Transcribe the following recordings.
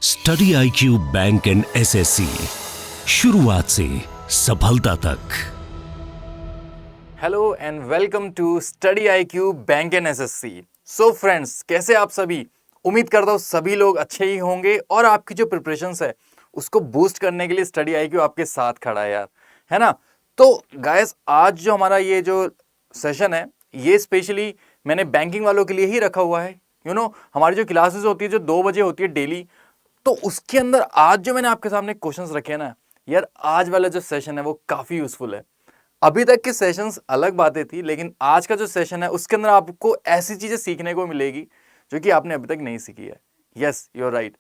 Study IQ bank and SSC, शुरुआत से सफलता तक। Hello and welcome to study IQ bank and SSC। So friends, कैसे आप सभी? उम्मीद करता हूँ सभी लोग अच्छे ही होंगे और आपकी जो प्रिपरेशंस है उसको बूस्ट करने के लिए स्टडी IQ आपके साथ खड़ा है यार, है ना। तो गाइस, आज जो हमारा ये जो सेशन है ये स्पेशली मैंने बैंकिंग वालों के लिए ही रखा हुआ है। हमारी जो क्लासेस होती है जो 2 बजे होती है डेली, तो उसके अंदर आज जो मैंने आपके सामने क्वेश्चंस रखे हैं ना यार, आज वाला जो सेशन है वो काफी यूजफुल है। अभी तक के सेशंस अलग बातें थी, लेकिन आज का जो सेशन है उसके अंदर आपको ऐसी चीजें सीखने को मिलेगी जो कि आपने अभी तक नहीं सीखी है। Yes, you are right.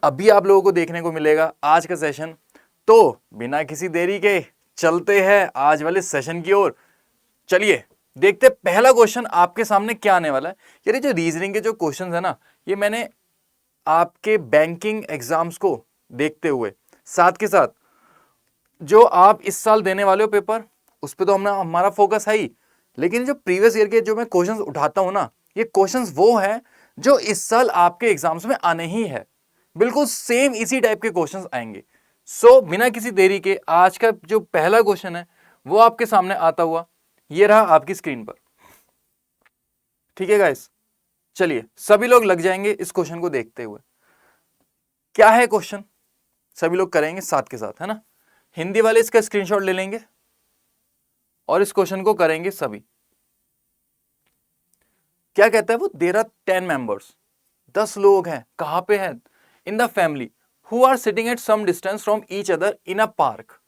अभी आप लोगों को देखने को मिलेगा आज का सेशन। तो बिना किसी देरी के चलते हैं आज वाले सेशन की ओर। चलिए देखते हैं पहला क्वेश्चन आपके सामने क्या आने वाला है। यार, ये जो रीजनिंग के जो क्वेश्चन है ना, ये मैंने आपके बैंकिंग एग्जाम्स को देखते हुए, साथ के साथ जो आप इस साल देने वाले हो पेपर, उस पर तो हमारा फोकस है ही, लेकिन जो प्रीवियस ईयर के जो मैं क्वेश्चंस उठाता हूं ना, ये क्वेश्चंस वो है जो इस साल आपके एग्जाम्स में आने ही है। बिल्कुल सेम इसी टाइप के क्वेश्चंस आएंगे। सो बिना किसी देरी के आज का जो पहला क्वेश्चन है वो आपके सामने आता हुआ ये रहा आपकी स्क्रीन पर। ठीक है गाइस, चलिए सभी लोग लग जाएंगे इस क्वेश्चन को देखते हुए। क्या है क्वेश्चन, सभी लोग करेंगे साथ के साथ, है ना। हिंदी वाले इसका स्क्रीनशॉट ले लेंगे और इस क्वेश्चन को करेंगे सभी। क्या कहता है वो? देयर आर 10 मेंबर्स, 10 लोग हैं। कहां पे हैं? In the family who are sitting at some distance from each other in a park.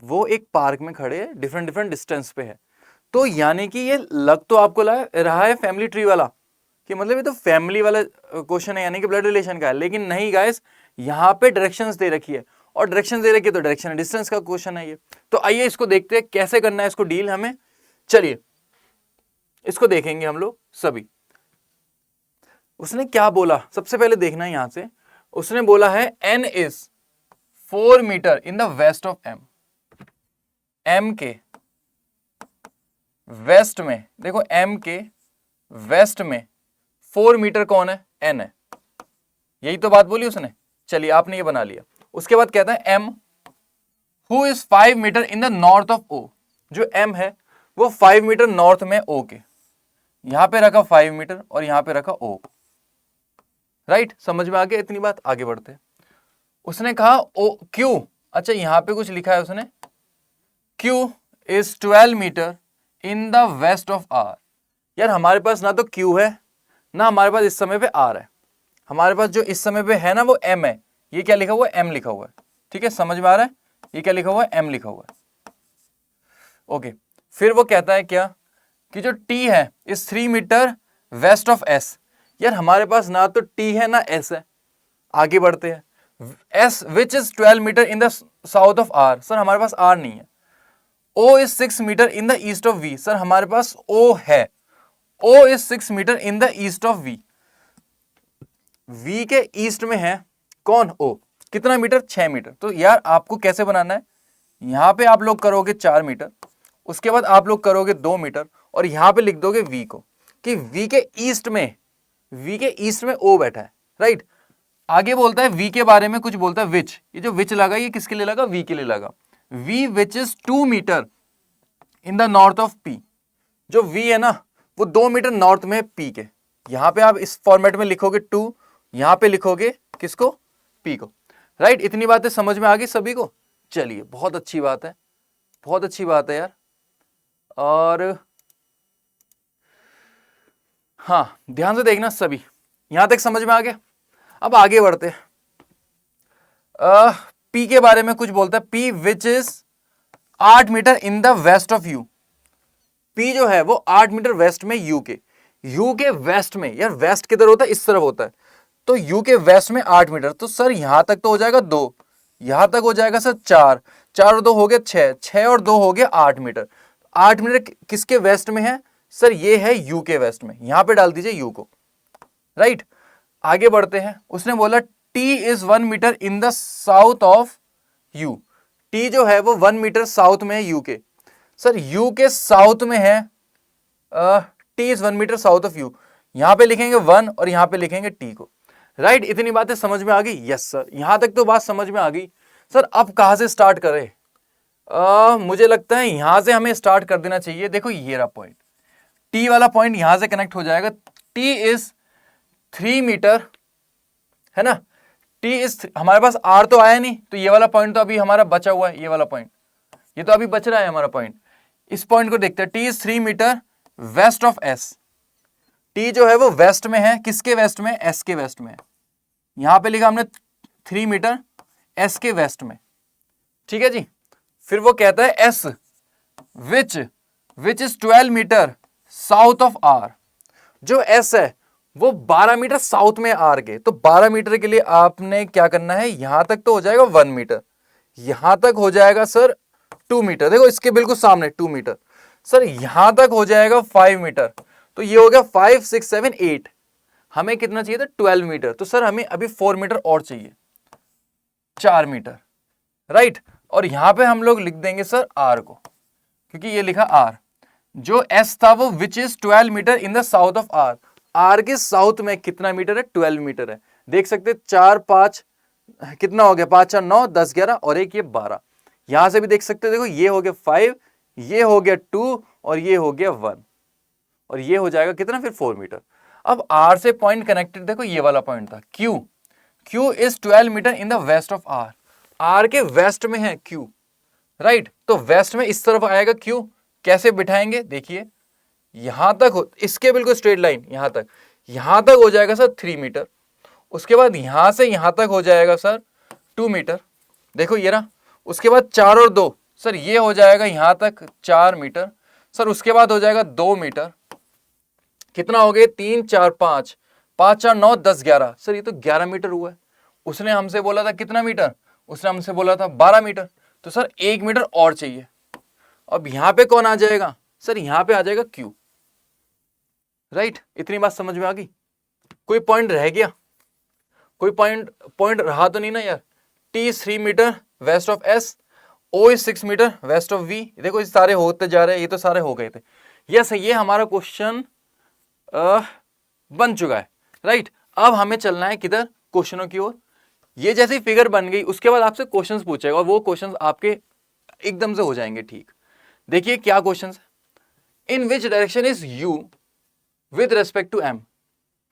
वो एक पार्क में खड़े हैं, डिफरेंट डिफरेंट डिस्टेंस पे है। तो यानी कि ये लग तो आपको रहा है फैमिली ट्री वाला, कि मतलब ये तो फैमिली वाला क्वेश्चन है, यानी कि ब्लड रिलेशन का है। लेकिन नहीं गाइस, यहाँ पे डायरेक्शंस दे रखी है, और डायरेक्शन दे रखी है तो डायरेक्शन डिस्टेंस का क्वेश्चन है ये। तो आइए इसको देखते हैं कैसे करना है इसको डील हमें। चलिए इसको देखेंगे हम लोग सभी। उसने क्या बोला सबसे पहले देखना है यहां से। उसने बोला है N is 4 meter in the west of M। M के वेस्ट में, देखो M के वेस्ट में 4 मीटर कौन है? N है। यही तो बात बोली उसने। चलिए आपने ये बना लिया। उसके बाद कहता है M who is 5 meter in the north of O। जो M है वो 5 मीटर नॉर्थ में O के, यहां पे रखा 5 मीटर और यहां पे रखा O। राइट, समझ में आ गया इतनी बात? आगे बढ़ते हैं। उसने कहा O Q, अच्छा यहां पे कुछ लिखा है उसने, Q is 12 meter in the west of R। यार हमारे पास ना तो Q है ना हमारे पास इस समय पे R है। हमारे पास जो इस समय पे है ना वो M है। ये क्या लिखा हुआ है? M लिखा हुआ है। ठीक है, समझ में आ रहा है? ये क्या लिखा हुआ है? M लिखा हुआ है। ओके, फिर वो कहता है क्या कि जो T है इस 3 मीटर वेस्ट ऑफ S। यार हमारे पास ना तो T है ना S है। आगे बढ़ते हैं। S which is 12 meter in the south of R। Sir हमारे पास R नहीं है। O is 6 meter in the east of V। Sir हमारे पास O है। O is 6 meter in the east of V। V के ईस्ट में है कौन? O। कितना मीटर? 6 मीटर। तो यार आपको कैसे बनाना है? यहां पे आप लोग करोगे 4 मीटर, उसके बाद आप लोग करोगे 2 मीटर और यहां पे लिख दोगे V को, कि V के ईस्ट में O बैठा है। राइट, आगे बोलता है V के बारे में कुछ बोलता है विच। ये जो विच लगा ये किसके लिए लगा? V के लिए लगा। V which is 2 meter in the north of P। जो V है ना वो 2 मीटर नॉर्थ में है P के। यहां पे आप इस फॉर्मेट में लिखोगे 2, यहां पे लिखोगे किसको? P को। राइट, इतनी बातें समझ में आ गई सभी को? चलिए बहुत अच्छी बात है, बहुत अच्छी बात है यार। और हाँ, ध्यान से देखना सभी, यहां तक समझ में आ गया। अब आगे बढ़ते हैं। P के बारे में कुछ बोलता है, P which is 8 meter in the west of U। P जो है वो 8 मीटर वेस्ट में U के वेस्ट में। यार वेस्ट किधर होता है? इस तरफ होता है। तो U के वेस्ट में 8 मीटर। तो सर यहां तक तो हो जाएगा 2, यहां तक हो जाएगा सर 4, 4 और 2 हो गए 6, 6 और 2 हो गए 8 मीटर। 8 मीटर किसके वेस्ट में है? सर ये है U के वेस्ट में। यहां पे डाल दीजिए U को। राइट, आगे बढ़ते हैं। उसने बोला T is 1 meter in the south of U। T जो है वो 1 मीटर साउथ में है U के। सर U के साउथ में है, T is 1 meter south of U। यहां पे लिखेंगे 1 और यहां पे लिखेंगे T को। राइट इतनी बातें समझ में आ गई? यस सर, यहां तक तो बात समझ में आ गई। सर अब कहां से स्टार्ट करें? मुझे लगता है यहां से हमें स्टार्ट कर देना चाहिए। देखो ये रहा पॉइंट, टी वाला पॉइंट यहां से कनेक्ट हो जाएगा। टी इज 3 मीटर, है ना। टी इज, हमारे पास आर तो आया नहीं, तो ये वाला पॉइंट तो अभी हमारा बचा हुआ है, ये वाला पॉइंट, ये तो अभी बच रहा है हमारा पॉइंट। इस पॉइंट को देखते हैं। T is 3 meter west of S. T जो है वो वेस्ट में है, किसके वेस्ट में? एस के वेस्ट में। यहां पे लिखा हमने 3 मीटर एस के वेस्ट में, ठीक है जी। फिर वो कहता है S which is 12 meter south of R. जो एस है वो 12 मीटर साउथ में आर के, तो 12 मीटर के लिए आपने क्या करना है, यहां तक तो हो जाएगा 1 मीटर, यहां तक हो जाएगा सर 2 मीटर, देखो इसके बिल्कुल सामने 2 मीटर। सर यहां तक हो जाएगा 5 मीटर, तो ये हो गया 5 6 7 8। हमें कितना चाहिए था? 12 मीटर। तो सर हमें अभी 4 मीटर और चाहिए, 4 मीटर, राइट। और यहां पे हम लोग लिख देंगे सर आर को, क्योंकि ये लिखा आर। जो एस था वो which is 12 meter in the south of R. R के साउथ में कितना मीटर है? 12 मीटर है। देख सकते 4 5 कितना हो गया, 5 4 9 10 11 और एक ये 12। यहां से भी देख सकते देखो, ये हो गया 5, ये हो गया 2 और ये हो गया 1, और ये हो जाएगा कितना फिर 4 मीटर। अब आर से पॉइंट कनेक्टेड, देखो ये वाला पॉइंट था Q. Q is 12 meter in the west of R. R के वेस्ट में है क्यू, राइट। तो वेस्ट में इस तरफ आएगा क्यू। कैसे बिठाएंगे? देखिए यहां तक हो, इसके बिल्कुल स्ट्रेट लाइन यहां तक हो जाएगा सर 3 मीटर। उसके बाद यहां से यहां तक हो जाएगा सर 2 मीटर, देखो ये रहा। उसके बाद 4 और 2, सर ये हो जाएगा यहां तक 4 मीटर। सर उसके बाद हो जाएगा 2 मीटर, कितना हो गए? 3 4 5, 5 4 9 10 11। सर ये तो 11 मीटर हुआ है। उसने हमसे बोला था कितना मीटर? उसने हमसे बोला था 12 मीटर। तो सर 1 मीटर और चाहिए। अब यहां पे कौन आ जाएगा? सर यहां पे आ जाएगा क्यू, राइट। इतनी बात समझ में आ गई? कोई पॉइंट रह गया? कोई पॉइंट रहा तो नहीं ना यार। T is 3 meter west of S, O is 6 meter west of V. देखो ये सारे होते जा रहे हैं, ये तो सारे हो गए थे। यस ये हमारा क्वेश्चन बन चुका है, राइट। अब हमें चलना है किधर? क्वेश्चनों की ओर। ये जैसी फिगर बन गई उसके बाद आपसे क्वेश्चंस पूछेगा, और वो क्वेश्चंस आपके एकदम से हो जाएंगे ठीक। देखिए क्या क्वेश्चंस है। In which direction is you with respect to M.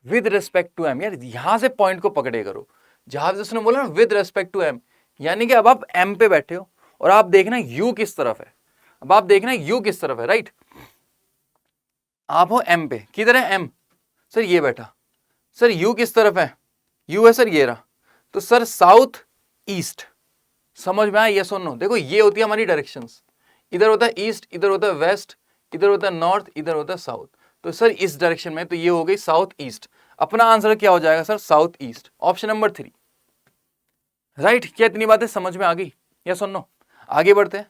With respect to M, यार यहां से पॉइंट को पकड़े करो। जहां से उसने बोला ना विद रेस्पेक्ट टू एम, यानी कि अब आप एम पे बैठे हो और आप देखना यू किस तरफ है। अब आप देखना यू किस तरफ है, राइट। आप हो एम पे, किधर है एम? सर ये बैठा। सर यू किस तरफ है? यू है सर ये रहा। तो सर साउथ ईस्ट, समझ में आया? यस और नो? देखो ये होती है हमारी डायरेक्शंस। इधर होता है ईस्ट, इधर होता है वेस्ट, इधर होता है नॉर्थ, इधर होता है साउथ। तो सर इस डायरेक्शन में, तो ये हो गई साउथ ईस्ट। अपना आंसर क्या हो जाएगा sir? South east, option number 3, right. क्या इतनी बातें समझ में आ गई? यस और नो? आगे बढ़ते हैं।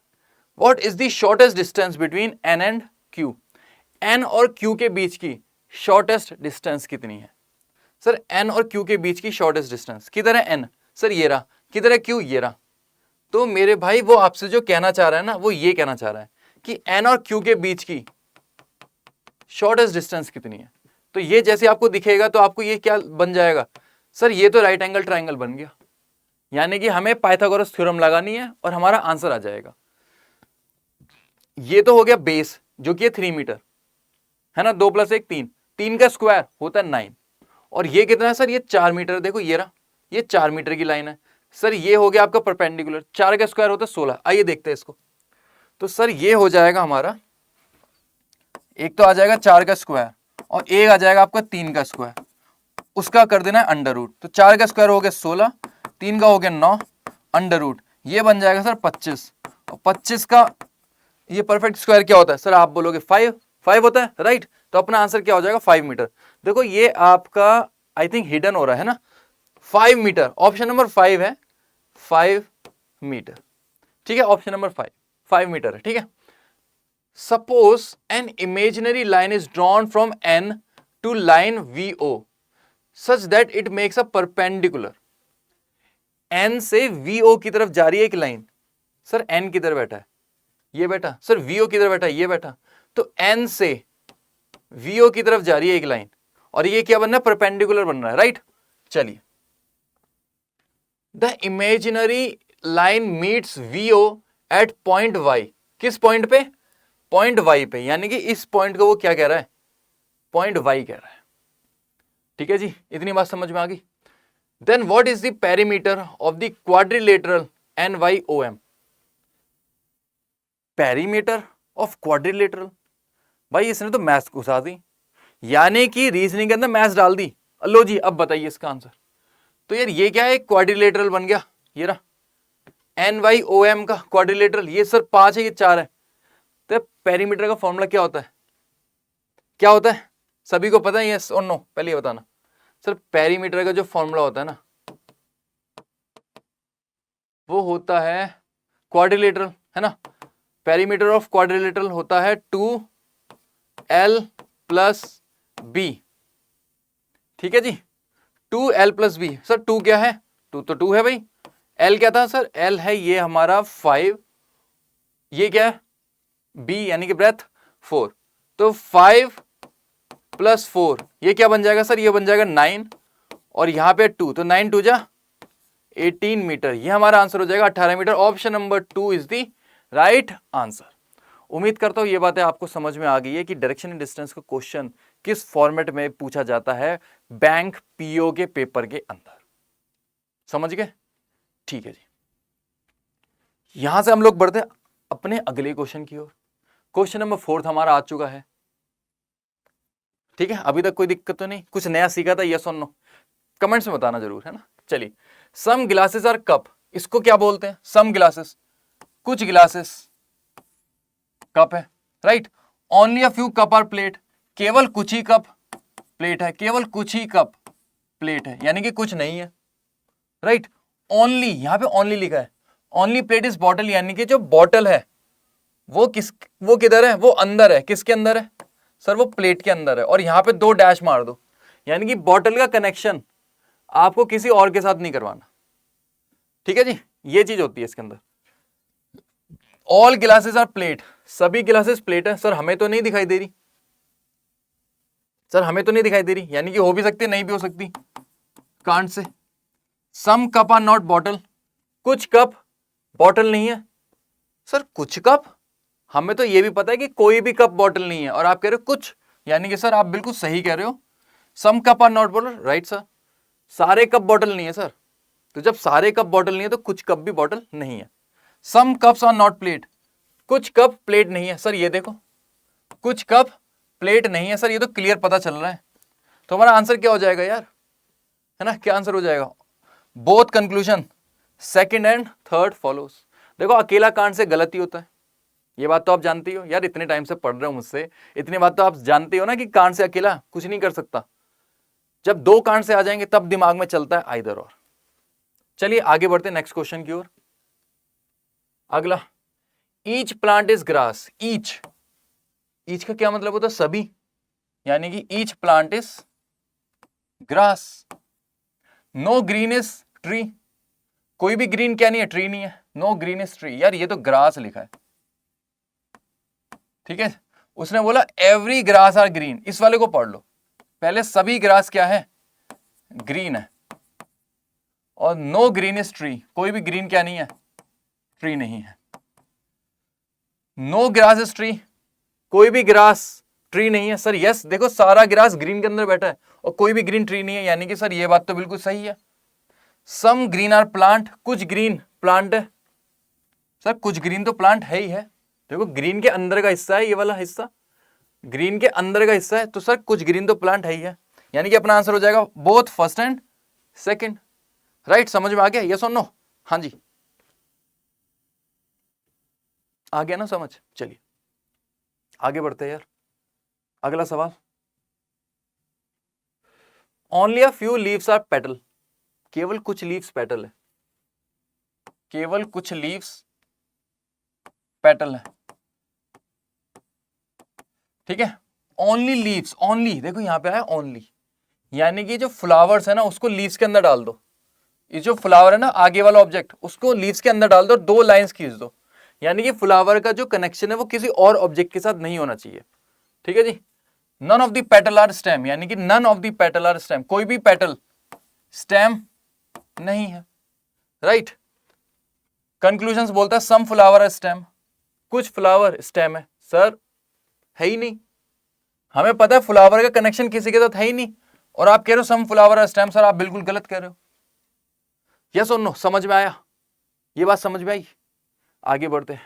What is the shortest distance between N and Q. N और क्यू के बीच की शॉर्टेस्ट डिस्टेंस कितनी है? सर एन और क्यू के बीच की शॉर्टेस्ट डिस्टेंस, किधर है एन? सर ये रहा। किधर है क्यू? ये रहा। तो मेरे भाई वो आपसे जो कहना चाह रहा है ना, वो ये कहना चाह रहा है कि एन और क्यू के बीच की शॉर्टेस्ट डिस्टेंस कितनी है। तो ये जैसे आपको दिखेगा तो आपको ये क्या बन जाएगा? सर ये तो राइट एंगल ट्राइंगल बन गया। यानी कि हमें पाइथागोरस थ्योरम लगानी है और हमारा आंसर आ जाएगा। ये तो हो गया बेस जो कि 3 मीटर है ना, 2 + 1 3, 3 का स्क्वायर होता है 9। और ये कितना है सर? ये 4 मीटर। देखो ये रहा, ये 4 मीटर की लाइन है। सर ये हो गया आपका परपेंडिकुलर, 4 का स्क्वायर होता है 16। आइए देखते हैं इसको। तो सर ये हो जाएगा हमारा, एक तो आ जाएगा 4 का स्क्वायर और एक आ जाएगा आपका 3 का स्क्वायर, उसका कर देना है अंडर रूट। तो 4 का स्क्वायर हो गया 16, 3 का हो गया 9, अंडर रूट, ये बन जाएगा सर 25। और 25 का ये परफेक्ट स्क्वायर क्या होता है? सर आप बोलोगे 5 होता है, राइट। तो अपना आंसर क्या हो जाएगा? 5 मीटर। देखो ये आपका आई थिंक हिडन हो रहा है ना, 5 मीटर। ऑप्शन नंबर 5 है 5 मीटर, ठीक है। ऑप्शन नंबर 5 मीटर है, ठीक है। Suppose an imaginary line is drawn from N to line VO such that it makes a perpendicular. N से VO की तरफ जा रही है एक लाइन। सर एन किधर बैठा है? ये बैठा। सर VO किधर बैठा है? ये बैठा। तो एन से VO की तरफ जा रही है एक लाइन और ये क्या बन रहा है? परपेंडिकुलर बन रहा है, राइट। चलिए, the imaginary line meets VO at point Y। किस पॉइंट पे? पॉइंट Y पे, यानी कि इस पॉइंट को वो क्या कह रहा है? पॉइंट Y कह रहा है। ठीक है जी, इतनी बात समझ में आ गई। Then what is the perimeter of the quadrilateral NYOM? Perimeter of quadrilateral, भाई इसने तो मैथ्स घुसा दी, यानी कि रीजनिंग के अंदर मैथ्स डाल दी। लो जी, अब बताइए इसका आंसर। तो यार ये क्या है? क्वाड्रिलेटरल बन गया, ये रहा NYOM का क्वाड्रिलेटरल। ये सर 5 है, ये 4 है। तो पेरीमीटर का फॉर्मूला क्या होता है? क्या होता है? सभी को पता है, यस और नो? पहले ये बताना सर। पेरीमीटर का जो फॉर्मूला होता है ना, वो होता है क्वाड्रिलेटरल, है ना। पेरीमीटर ऑफ क्वाड्रिलेटरल होता है 2L + B। ठीक है जी, 2L + B। सर 2 क्या है? 2 तो 2 है भाई। L क्या था सर? L है ये हमारा 5, ये क्या है? B यानी कि ब्रेथ 4। तो 5 + 4 ये क्या बन जाएगा सर? ये बन जाएगा 9, और यहां पे 2, तो 9 × 2 = 18 मीटर। ये हमारा आंसर हो जाएगा 18 meter. Option number 2 is the right answer. उम्मीद करता हूं ये बातें आपको समझ में आ गई है कि डायरेक्शन एंड डिस्टेंस का क्वेश्चन किस फॉर्मेट में पूछा जाता है बैंक पीओ के पेपर के अंदर। समझ गए? ठीक है जी, यहां से हम लोग बढ़ते हैं अपने अगले क्वेश्चन की ओर। क्वेश्चन नंबर 4 हमारा आ चुका है। ठीक है, अभी तक कोई दिक्कत तो नहीं? कुछ नया सीखा था? यस और नो कमेंट्स में बताना जरूर, है ना। चलिए, सम ग्लासेस आर कप, इसको क्या बोलते हैं? सम ग्लासेस, कुछ ग्लासेस कप है, right. Only a few cup are plate, केवल कुछ ही कप प्लेट है, केवल कुछ ही कप प्लेट है, यानी कि कुछ नहीं है, राइट। ओनली, यहां पे ओनली लिखा है। ओनली प्लेट इज बॉटल, यानी कि जो बॉटल है वो किधर है? वो अंदर है। किसके अंदर है सर? वो प्लेट के अंदर है। और यहां पे 2 डैश मार दो, यानी कि बॉटल का कनेक्शन आपको किसी और के साथ नहीं करवाना। ठीक है जी, ये चीज होती है इसके अंदर। ऑल ग्लासेस आर प्लेट, सभी ग्लासेस प्लेट है। सर हमें तो नहीं दिखाई दे रही, सर हमें तो नहीं दिखाई दे रही, यानी कि हो भी सकती है, नहीं भी हो सकती, कांट से। Some cup are not bottle, कुछ कप बॉटल नहीं है। सर कुछ कप, हमें तो ये भी पता है कि कोई भी कप बॉटल नहीं है, और आप कह रहे हो कुछ, यानी कि सर आप बिल्कुल सही कह रहे हो। Some cup are not bottle, right sir. सारे कप बॉटल नहीं है सर, तो जब सारे कप बॉटल नहीं है तो कुछ कप भी बॉटल नहीं है। सम कप्स आर नॉट प्लेट, कुछ कप प्लेट नहीं है। सर ये देखो, कुछ कप प्लेट नहीं है। सर ये तो क्लियर पता चल रहा है। तो हमारा आंसर क्या हो जाएगा यार, है ना? क्या आंसर हो जाएगा? Both conclusion second and third follows. देखो, अकेला कांड से गलत ही होता है, ये बात तो आप जानती हो यार, इतने टाइम से पढ़ रहे हो मुझसे, इतनी बात तो आप जानती हो ना कि कांड से अकेला कुछ नहीं कर सकता। जब 2 कांड से आ जाएंगे तब दिमाग में चलता है आइदर और। चलिए आगे बढ़ते हैं नेक्स्ट क्वेश्चन की ओर। अगला, each plant is grass. Each का क्या मतलब होता है? सभी, यानी कि each plant is grass. No green is tree, कोई भी ग्रीन क्या नहीं है? ट्री नहीं है। नो ग्रीन इज ट्री, यार ये तो ग्रास लिखा है। ठीक है, उसने बोला एवरी ग्रास आर ग्रीन, इस वाले को पढ़ लो पहले। सभी ग्रास क्या है? ग्रीन है। और नो ग्रीन इज ट्री, कोई भी ग्रीन क्या नहीं है? ट्री नहीं है। नो ग्रास इज ट्री, कोई भी ग्रास ट्री नहीं है। सर यस, देखो सारा ग्रास ग्रीन के अंदर बैठा है और कोई भी ग्रीन ट्री नहीं है, यानी कि सर ये बात तो बिल्कुल सही है। सम ग्रीन आर प्लांट, कुछ ग्रीन प्लांट है। सर कुछ ग्रीन तो प्लांट है ही है, देखो ग्रीन के अंदर का हिस्सा है, ये वाला हिस्सा ग्रीन के अंदर का हिस्सा है, तो सर कुछ ग्रीन तो प्लांट है ही है, यानी कि अपना आंसर हो जाएगा both first and second. Right, समझ में आ गया? यस और नो? हाँ जी, आ गया ना समझ? चलिए आगे बढ़ते हैं यार। अगला सवाल, only a few leaves are petal, केवल कुछ लीव्स पेटल है, केवल कुछ लीव्स पेटल है। ठीक है, ओनली लीव्स, ओनली देखो यहां पे आया ओनली, यानी कि जो फ्लावर्स है ना उसको लीव्स के अंदर डाल दो। ये जो फ्लावर है ना आगे वाला ऑब्जेक्ट, उसको लीव्स के अंदर डाल दो, 2 लाइंस खींच दो, यानी कि फ्लावर का जो कनेक्शन है वो किसी और ऑब्जेक्ट के साथ नहीं होना चाहिए। ठीक है जी। None of the petal are stem, यानी कि none of the petal are stem, कोई भी पेटल स्टेम नहीं है, राइट। कंक्लूजन्स बोलता है सम फ्लावर है स्टेम, कुछ फ्लावर स्टेम है। सर है ही नहीं, हमें पता है फ्लावर का कनेक्शन किसी के साथ है ही नहीं, और आप कह रहे हो सम फ्लावर है स्टेम। सर आप बिल्कुल गलत कह रहे हो। यस और नो, समझ में आया? ये बात समझ में आई? आगे बढ़ते हैं।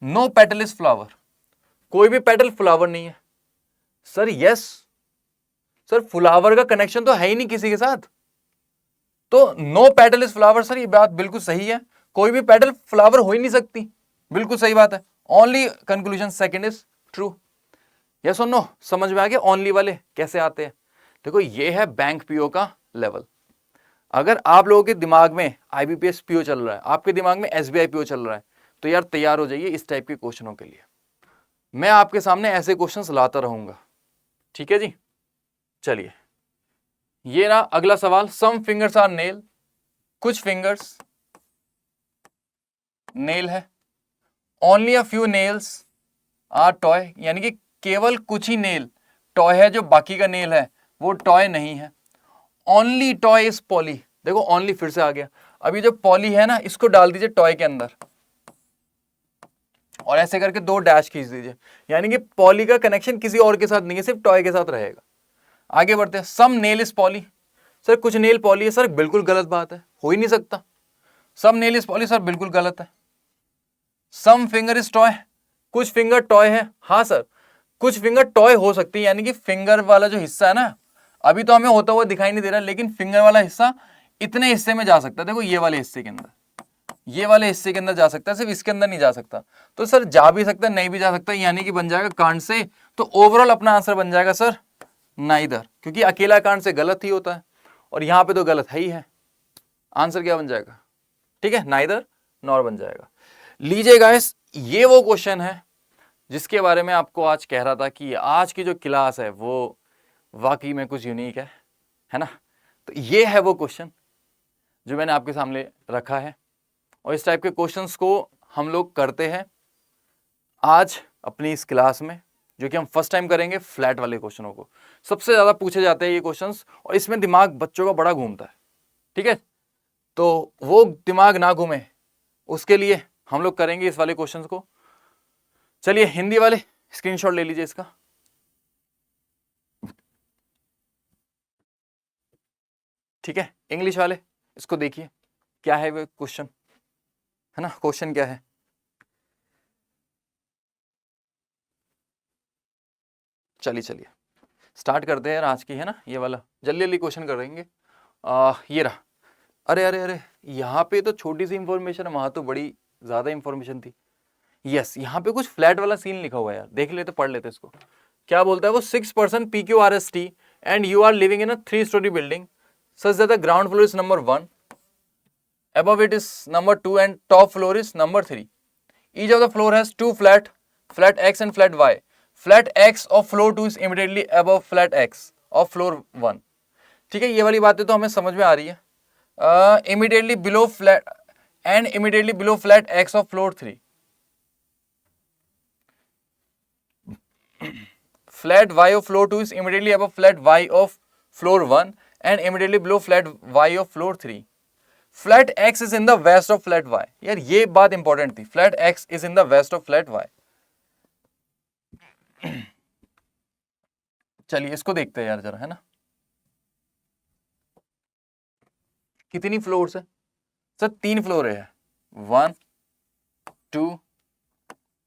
नो पेटल इज फ्लावर, कोई भी पेटल फ्लावर नहीं है। सर यस, सर फ्लावर का कनेक्शन तो है ही नहीं किसी के साथ, तो no petal is flower. Sir ये बात बिल्कुल सही है, कोई भी पेटल फ्लावर हो ही नहीं सकती, बिल्कुल सही बात है। Only conclusion second is true. Yes और नो, समझ में आ गया ओनली वाले कैसे आते हैं? देखो ये है बैंक पीओ का लेवल। अगर आप लोगों के दिमाग में आईबीपीएस पीओ चल रहा है, आपके दिमाग में एसबीआई पीओ चल रहा है, तो यार तैयार हो जाइए इस टाइप के क्वेश्चनों के लिए। मैं आपके सामने ऐसे क्वेश्चंस लाता रहूंगा, ठीक है जी। चलिए ये ना अगला सवाल, सम फिंगर्स आर नेल, कुछ फिंगर्स नेल है। Only a few nails are toy, यानी कि केवल कुछ ही नेल टॉय है, जो बाकी का नेल है वो टॉय नहीं है। ओनली टॉय इज पॉली, देखो ओनली फिर से आ गया। अभी जो पॉली है ना, इसको डाल दीजिए टॉय के अंदर और ऐसे करके 2 डैश खींच दीजिए, यानी कि पॉली का कनेक्शन किसी और के साथ नहीं है, सिर्फ टॉय के साथ रहेगा। आगे बढ़ते हैं। सम नेल इज पॉली, सर कुछ नेल पॉली है। सर बिल्कुल गलत बात है, हो ही नहीं सकता। सम नेल इज पॉली, सर बिल्कुल गलत है। सम फिंगर इज टॉय, कुछ फिंगर टॉय है। हाँ सर, कुछ फिंगर टॉय हो सकती है, यानी कि फिंगर वाला जो हिस्सा है ना, अभी तो हमें होता हुआ दिखाई नहीं दे रहा, लेकिन फिंगर वाला हिस्सा इतने हिस्से में जा सकता है। देखो ये वाले हिस्से के अंदर, ये वाले हिस्से के अंदर जा सकता है, सिर्फ इसके अंदर नहीं जा सकता। तो सर जा भी सकता है, नहीं भी जा सकता, यानी कि बन जाएगा कांड से। तो ओवरऑल अपना आंसर बन जाएगा सर नाइदर, क्योंकि अकेला कांड से गलत ही होता है और यहां पे तो गलत है ही है। आंसर क्या बन जाएगा? ठीक है, नाइदर नॉर बन जाएगा। लीजिए गाइस, ये वो क्वेश्चन है जिसके बारे में आपको आज कह रहा था कि आज की जो क्लास है वो वाकई में कुछ यूनिक है ना। तो ये है वो क्वेश्चन जो मैंने आपके सामने रखा है, और इस टाइप के क्वेश्चंस को हम लोग करते हैं आज अपनी इस क्लास में, जो कि हम फर्स्ट टाइम करेंगे। फ्लैट वाले क्वेश्चनों को सबसे ज्यादा पूछे जाते हैं ये क्वेश्चंस, और इसमें दिमाग बच्चों का बड़ा घूमता है, ठीक है। तो वो दिमाग ना घूमे उसके लिए हम लोग करेंगे इस वाले क्वेश्चंस को। चलिए हिंदी वाले स्क्रीनशॉट ले लीजिए इसका, ठीक है। इंग्लिश वाले इसको देखिए क्या है वो क्वेश्चन, है ना। क्वेश्चन क्या है? चलिए स्टार्ट करते हैं आज की, है ना। ये वाला जल्दी जल्दी क्वेश्चन करेंगे। ये रहा। अरे अरे अरे, यहाँ पे तो छोटी सी इंफॉर्मेशन है, वहां तो बड़ी ज्यादा इंफॉर्मेशन थी। यस, यहाँ पे कुछ फ्लैट वाला सीन लिखा हुआ है यार, देख लेते, पढ़ लेते इसको। क्या बोलता है वो? 6% PQRST and you are living in a 3-story building such that the ground floor is number 1, above it is number 2 and top floor is number 3. Each of the floor has 2 flat X and flat Y. Flat X of floor 2 is immediately above flat X of floor 1. ठीक है, ये वाली बातें तो हमें समझ में आ रही है। Immediately below flat and immediately below flat X of floor 3. Flat Y of floor 2 is immediately above flat Y of floor 1 and immediately below flat Y of floor 3. Flat X is in the west of flat Y. यार ये बात important थी, flat X is in the west of flat Y. चलिए इसको देखते हैं यार जरा, है ना। कितनी फ्लोर्स है? सर 3 फ्लोर है, 1 2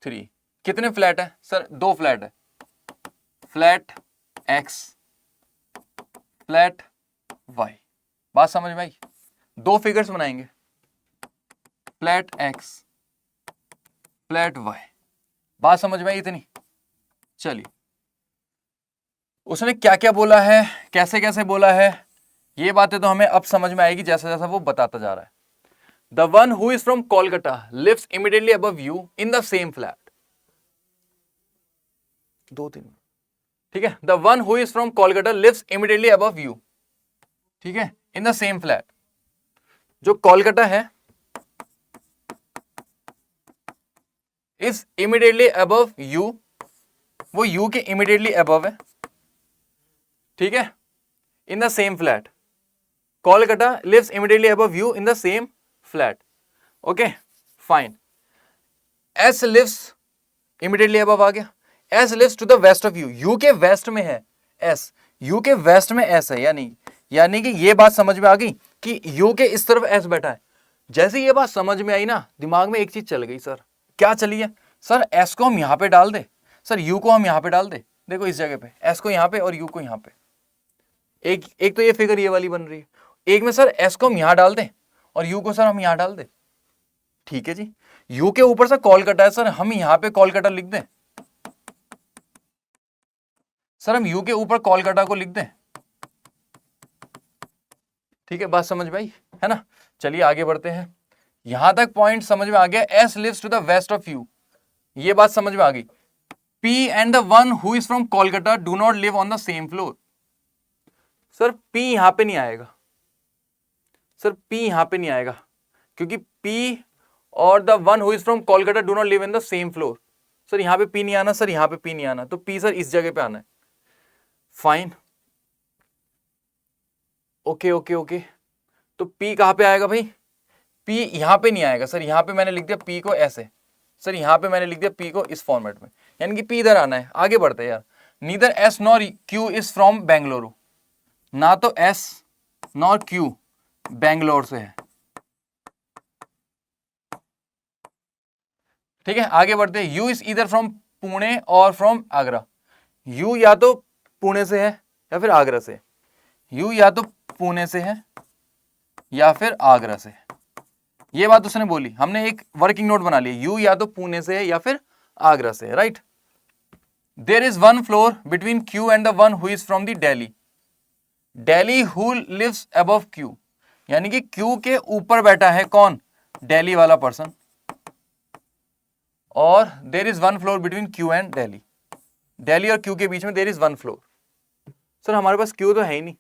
3। कितने फ्लैट है? सर 2 फ्लैट है, फ्लैट X फ्लैट Y। बात समझ में आई? 2 फिगर्स बनाएंगे, फ्लैट X फ्लैट Y। बात समझ में आई इतनी? चलिए, उसने क्या क्या बोला है, कैसे कैसे बोला है, ये बातें तो हमें अब समझ में आएगी जैसा जैसा वो बताता जा रहा है। The one who is from Kolkata lives immediately above you in the same flat. 2-3, ठीक है। The one who is from Kolkata lives immediately above you, ठीक है, इन द सेम फ्लैट। जो कोलकाता है इज इमीडिएटली अबव यू, वो यू के immediately above है, ठीक है, in the same flat. Kolkata lives immediately above you in the same flat. Okay fine. S lives immediately above आ गया. S lives to the west of U. U के west में है एस, यू के west में एस है. यानी कि ये बात समझ में आ गई कि यू के इस तरफ एस बैठा है. जैसे ये बात समझ में आई ना, दिमाग में एक चीज चल गई. सर क्या चली है? सर एस को हम यहां पे डाल दे, सर यू को हम यहां पे डाल दे. देखो इस जगह पे एस को यहां पे और यू को यहां पे. एक तो ये फिगर ये वाली बन रही है. एक में सर एस को हम यहां डाल दें और यू को सर हम यहां डाल दें. ठीक है जी. यू के ऊपर से कोलकाता है, सर हम यहां पे कोलकाता लिख दें. सर हम यू के ऊपर कोलकाता को लिख दें. ठीक है, बात समझ में आई है ना. चलिए आगे बढ़ते हैं. यहां तक पॉइंट समझ में आ गया. S lives to the west of U, ये बात समझ में आ गई. P and the one who is from Kolkata do not live on the same floor. Sir P यहां पे नहीं आएगा. सर P यहां पे नहीं आएगा क्योंकि P और the one who is from Kolkata do not live in the same floor. Sir यहां पे P नहीं आना, सर यहां पे P नहीं आना, तो P सर इस जगह पे आना है. फाइन. Okay okay okay. तो P कहां पे आएगा भाई? P यहां पे नहीं आएगा. सर यहां पे मैंने लिख दिया P को ऐसे. सर यहां पे मैंने लिख दिया P को इस फॉर्मेट में, यानी कि P इधर आना है. आगे बढ़ते हैं यार. Neither S nor Q is from Bengaluru. ना तो S नॉर Q बेंगलोर से है. ठीक है, आगे बढ़ते हैं. U इज इधर फ्रॉम पुणे और फ्रॉम आगरा. U या तो पुणे से है या फिर आगरा से. U या तो पुणे से है या फिर आगरा से. ये बात उसने बोली, हमने एक वर्किंग नोट बना लिया. यू या तो पुणे से है या फिर आगरा से, right. There is one floor between Q and the one who is from the Delhi. Delhi who lives above Q, यानी कि क्यू के ऊपर बैठा है कौन? दिल्ली वाला पर्सन. और there is one floor between Q and Delhi. Delhi और क्यू के बीच में there is one floor. Sir हमारे पास क्यू तो है ही नहीं.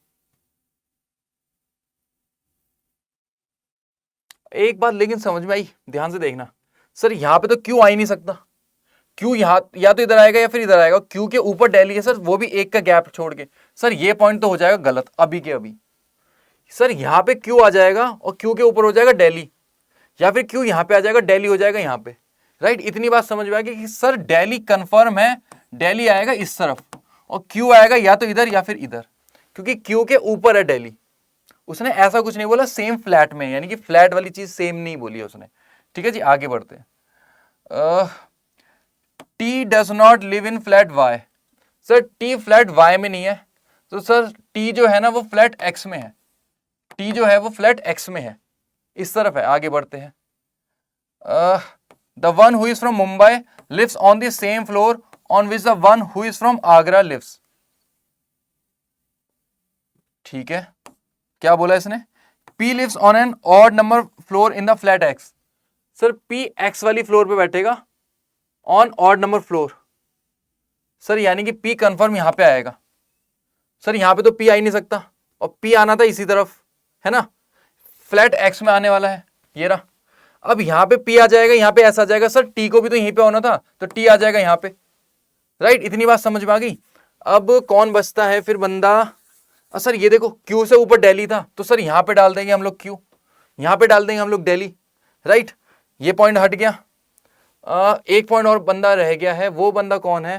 एक बात लेकिन समझ में आई, ध्यान से देखना. सर यहां पे तो क्यू आ ही नहीं सकता. क्यू यहां या तो इधर आएगा या फिर इधर आएगा. क्यू के ऊपर दिल्ली है सर, वो भी एक का गैप छोड़ के. सर ये पॉइंट तो हो जाएगा गलत अभी के अभी. सर यहां पे क्यू आ जाएगा और क्यू के ऊपर हो जाएगा दिल्ली, या फिर क्यू यहां पे आ जाएगा, दिल्ली हो जाएगा यहां पे, राइट. इतनी बात समझ में आ गई कि सर दिल्ली कंफर्म है, दिल्ली आएगा इस तरफ और क्यू आएगा या तो इधर या फिर इधर, क्योंकि क्यू के ऊपर है दिल्ली. उसने ऐसा कुछ नहीं बोला सेम फ्लैट में, यानी कि फ्लैट वाली चीज सेम नहीं बोली उसने. ठीक है जी, आगे बढ़ते हैं. T does not live in flat Y. Sir T flat Y में नहीं है, तो सर टी जो है ना वो फ्लैट एक्स में है. टी जो है वो फ्लैट एक्स में है, इस तरफ है. आगे बढ़ते हैं. The one who is from Mumbai lives on the same floor on which the one who is from Agra lives. ठीक है, क्या बोला इसने? P lives on an odd number floor in the flat X. Sir P X वाली floor पे बैठेगा on odd number floor. Sir यानी कि P कंफर्म यहां पे आएगा. सर यहां पे तो P आ ही नहीं सकता और P आना था इसी तरफ, है ना. फ्लैट X में आने वाला है ये रहा. अब यहां पे P आ जाएगा, यहां पे S आ जाएगा. सर T को भी तो यहीं पे होना था, तो T आ जाएगा यहां पे, राइट. इतनी बात समझ में आ गई. अब कौन बचता है फिर बंदा? सर ये देखो क्यू से ऊपर दिल्ली था, तो सर यहां पे डाल देंगे हम लोग क्यू, यहां पे डाल देंगे हम लोग दिल्ली, राइट. ये पॉइंट हट गया. एक पॉइंट और बंदा रह गया है. वो बंदा कौन है?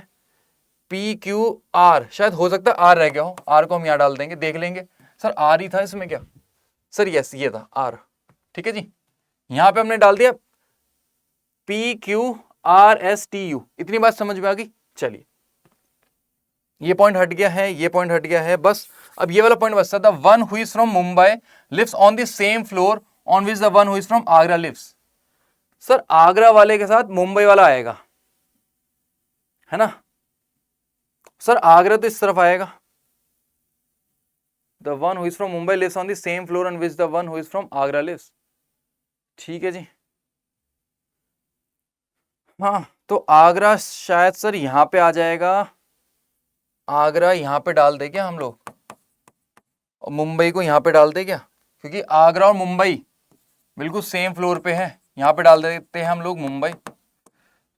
P Q R. शायद हो सकता है आर रह गया हो. आर को हम यहां डाल देंगे, देख लेंगे. सर आर ही था इसमें क्या? सर यस ये था आर. ठीक है जी, यहां पे हमने डाल दिया P Q R S T U. इतनी बात समझ में आ गई. चलिए ये पॉइंट हट गया है, ये पॉइंट हट गया है. बस अब ये वाला पॉइंट बचता था. One who is from Mumbai lives on the same floor on which the one who is from Agra lives. Sir Agra वाले के साथ मुंबई वाला आएगा, है ना. सर आगरा तो इस तरफ आएगा. The one who is from Mumbai lives on the same floor on which the one who is from Agra lives. ठीक है जी. हाँ तो आगरा शायद सर यहां पे आ जाएगा. आगरा यहां पे डाल दे क्या हम लोग, और मुंबई को यहां पे डाल दे क्या, क्योंकि आगरा और मुंबई बिल्कुल सेम फ्लोर पे है. यहां पे डाल देते हैं हम लोग मुंबई.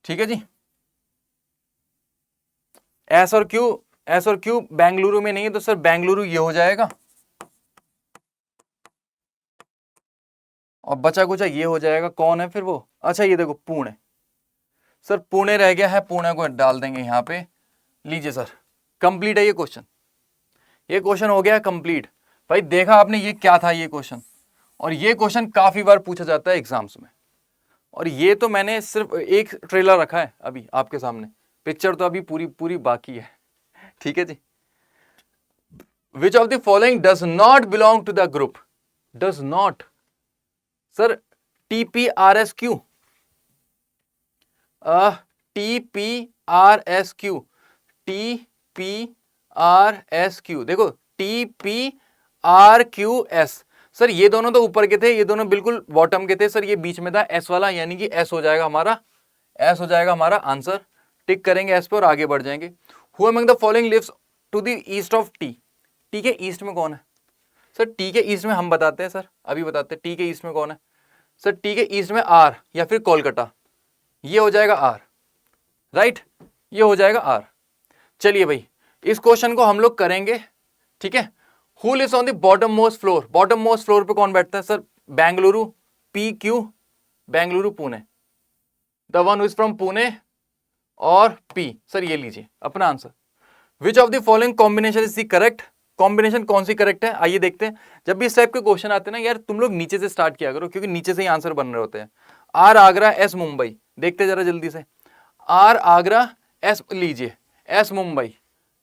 ठीक है जी. एस और क्यू बेंगलुरु में नहीं है, तो सर बेंगलुरु ये हो जाएगा. और बचा कुचा ये हो जाएगा, कौन है फिर वो, अच्छा ये देखो पुणे, सर पुणे रह गया है, पुणे को डाल देंगे यहाँ पे। लीजिए सर कंप्लीट है ये क्वेश्चन, ये क्वेश्चन हो गया कंप्लीट। भाई देखा आपने ये क्या था ये क्वेश्चन, और ये क्वेश्चन काफी बार पूछा जाता है एग्जाम्स में। और ये तो मैंने सिर्फ एक ट्रेलर रखा है अभी आपके सामने, पिक्चर तो अभी पूरी पूरी बाकी है, ठीक है जी। Which of the following does not belong to the group, does not, sir TPRSQ, TPRSQ, TPRSQ, देखो TPRQS, सर ये दोनों तो ऊपर के थे, ये दोनों बिल्कुल बॉटम के थे, सर ये बीच में था S वाला, यानी कि S हो जाएगा हमारा, S हो जाएगा हमारा आंसर। टिक करेंगे S पे और आगे बढ़ जाएंगे। Who among the following lives to the east of T, T के ईस्ट में कौन है सर, T के ईस्ट में हम बताते हैं सर, अभी बताते हैं T के ईस्ट में कौन है सर, T के ईस्ट में R या फिर कोलकाता, ये हो जाएगा R, राइट, ये हो जाएगा R। चलिए भाई इस क्वेश्चन को हम लोग करेंगे, ठीक है। Who lives on the bottom most floor, bottom most floor पे कौन बैठता है sir, Bengaluru, PQ, Bengaluru Pune, the one who is from Pune, और P, सर ये लीजिए अपना answer. Which of the following combination is the correct, combination कौन सी करेक्ट है, आइए देखते हैं। जब भी इस टाइप के क्वेश्चन आते हैं ना यार, तुम लोग नीचे से स्टार्ट किया करो, क्योंकि नीचे से ही आंसर बन रहे होते हैं। R आगरा, S मुंबई, देखते जरा जल्दी से, R आगरा, S लीजिए, S मुंबई,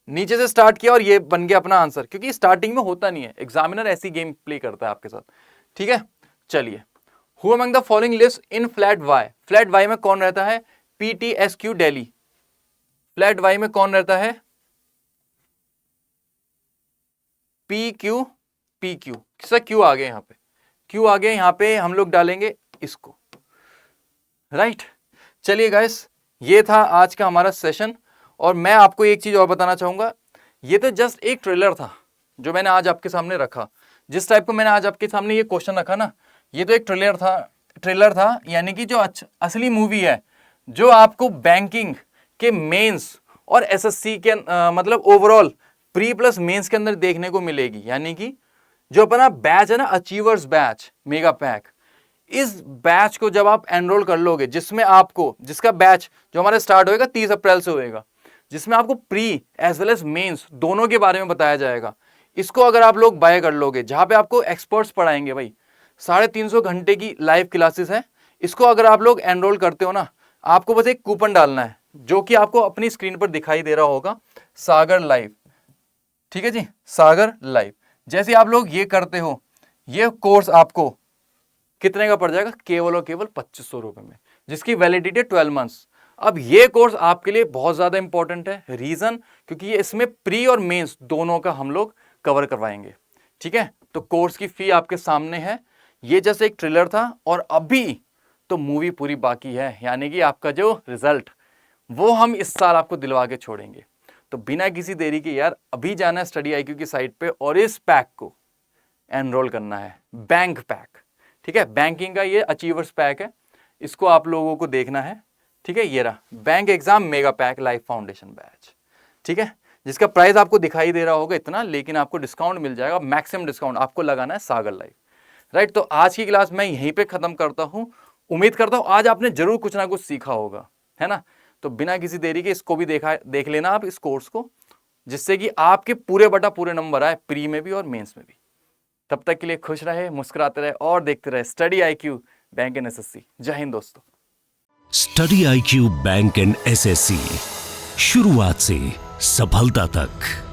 नीचे से स्टार्ट किया और ये बन गया अपना आंसर, क्योंकि स्टार्टिंग में होता नहीं है, एग्जामिनर ऐसी गेम प्ले करता है आपके साथ, ठीक है। चलिए, who among the following lives in flat Y, flat Y में कौन रहता है, PTSQ दिल्ली, फ्लैट Y में कौन रहता है, PQ, सर Q आ गया यहाँ पे, Q आ गया यहाँ पे, हम लोग डालेंगे इसको, राइट। चलिए गाइस ये था आज का हमारा सेशन, और मैं आपको एक चीज और बताना चाहूंगा, ये तो जस्ट एक ट्रेलर था जो मैंने आज आपके सामने रखा, जिस टाइप को मैंने आज आपके सामने ये क्वेश्चन रखा ना, ये तो एक ट्रेलर था, यानी कि जो असली मूवी है जो आपको बैंकिंग के मेंस और SSC के मतलब ओवरऑल प्री प्लस मेंस के अंदर देखने को मिलेगी। यानी कि जो अपना बैच है ना, अचीवर्स बैच मेगा पैक, इस बैच को जब आप एनरोल कर लोगे, जिसमें आपको, जिसका बैच जो हमारा स्टार्ट होएगा 30 अप्रैल से होएगा, जिसमें आपको pre as well as mains दोनों के बारे में बताया जाएगा, इसको अगर आप लोग बाय कर लोगे, जहां पे आपको एक्सपर्ट्स पढ़ाएंगे भाई, 350 घंटे की लाइव क्लासेस है, इसको अगर आप लोग एनरोल करते हो ना, आपको बस एक कूपन डालना है, जो कि आपको अपनी स्क्रीन पर दिखाई दे रहा होगा, सागर लाइव, ठीक है जी, सागर लाइव। जैसे आप लोग ये करते हो, ये कोर्स आपको कितने का पड़ जाएगा, केवल और केवल 2500 रुपए में, जिसकी वैलिडिटी 12 मंथ्स। अब ये कोर्स आपके लिए बहुत ज्यादा इंपॉर्टेंट है, रीजन क्योंकि ये इसमें प्री और मेंस दोनों का हम लोग कवर करवाएंगे, ठीक है। तो कोर्स की फी आपके सामने है, ये जैसे एक ट्रेलर था, और अभी तो मूवी पूरी बाकी है, यानी कि आपका जो रिजल्ट वो हम इस साल आपको दिलवा के छोड़ेंगे। तो बिना किसी देरी के यार अभी जाना है स्टडी IQ की साइट पे, और इस पैक को एनरोल करना है, बैंक पैक, ठीक है, बैंकिंग का ये अचीवर्स पैक है, इसको आप लोगों को देखना है, ठीक है। ये रहा bank exam mega pack life foundation batch, ठीक है, जिसका प्राइस आपको दिखाई दे रहा होगा इतना, लेकिन आपको डिस्काउंट मिल जाएगा, मैक्सिमम डिस्काउंट आपको लगाना है सागर लाइव, राइट। तो आज की क्लास मैं यहीं पे खत्म करता हूं, उम्मीद करता हूं आज आपने जरूर कुछ ना कुछ सीखा होगा, है ना। तो बिना किसी देरी के इसको भी देख लेना आप इस कोर्स को, जिससे कि आपके पूरे बटा पूरे नंबर आए, प्री में भी और मेंस में भी। तब तक के लिए खुश रहे, मुस्कुराते रहे और देखते रहे study IQ bank and SSC। जय हिंद दोस्तों। Study IQ bank and SSC, शुरुआत से सफलता तक।